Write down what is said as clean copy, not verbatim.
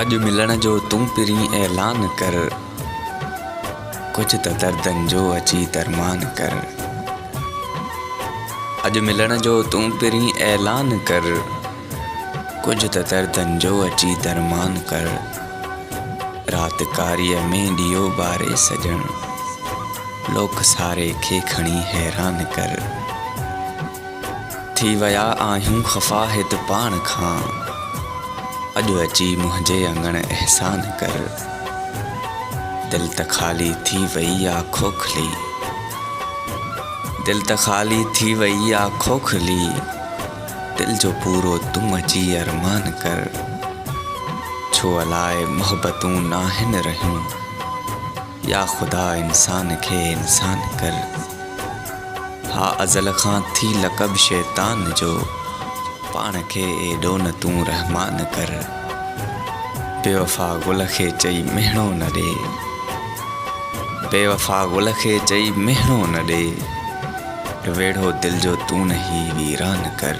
अज मिलण जो तू पिरी ऐलान कर, कुछ त दर्दन जो अची दरमान कर। अज मिलण जो तू पिरी ऐलान कर, कुछ त दर्दन जो अची दरमान कर। रात कारीअ में ॾियो ॿारे सजण, लोक सारे खे खणी हैरान कर। थी विया आहियूं ख़फ़ा हित पाण खां, अॼु अची मुंहिंजे अङण एहसान कर। दिल त ख़ाली थी वई आ खोखली, दिल त ख़ाली थी वई आ खोखली। दिल जो पूरो तूं अची अरमान कर। छो अलाए मोहब्बतूं नाहिन रहियूं, या ख़ुदा इंसान खे इंसान कर। हा अज़ल खां थी लक़ब शैतान जो, पाण खे एॾो न तूं रहमान कर। बेवफ़ा गुल खे चई मिहिणो न ॾे, बेवफ़ा गुल खे चई मिहिणो न ॾे। वेढ़ो दिल जो तूं न ही वीरान कर।